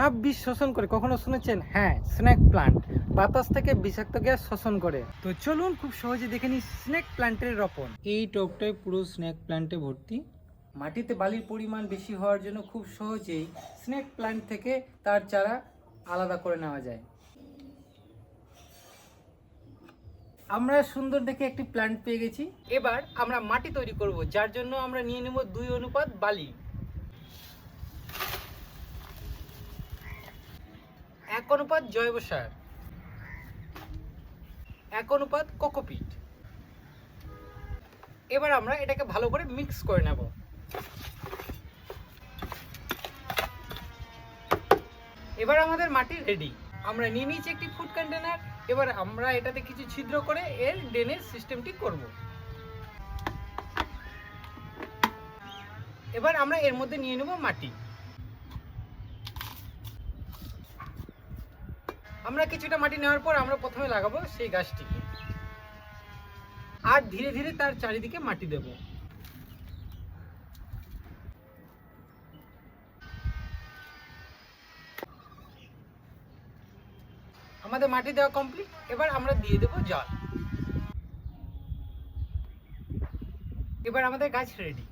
ঝাঁপ বিষ শোষণ করে, কখনো শুনেছেন? হ্যাঁ, স্নেক প্লান্ট বাতাস থেকে বিষাক্ত গ্যাস শোষণ করে। তো চলুন খুব সহজে দেখে নিই স্নেক প্লান্টের রোপণ। এই টবটায় পুরো স্নেক প্লান্টে ভর্তি। মাটিতে বালির পরিমাণ বেশি হওয়ার জন্য খুব সহজেই স্নেক প্লান্ট থেকে তার চারা আলাদা করে নেওয়া যায়। আমরা সুন্দর দেখে একটি প্ল্যান্ট পেয়ে গেছি। এবার আমরা মাটি তৈরি করব, যার জন্য আমরা নিয়ে নেব 2 অনুপাত বালি, 1 অনুপাত জৈব সার, 1 অনুপাত কোকোপিট। এবার আমরা এটাকে ভালো করে মিক্স করে নেব। এবার আমাদের মাটি রেডি। আমরা নিয়ে নিয়েছি একটি ফুড কন্টেনার। এবার আমরা এটাতে কিছু ছিদ্র করে এর ড্রেনেজ সিস্টেমটি করব। এবার আমরা এর মধ্যে নিয়ে নেব মাটি। আমরা কিছুটা মাটি নেওয়ার পর আমরা প্রথমে লাগাবো সেই গাছটিকে, আর ধীরে ধীরে তার চারিদিকে মাটি দেব। আমাদের মাটি দেওয়া কমপ্লিট। এবার আমরা দিয়ে দেব জল। এবার আমাদের গাছ রেডি।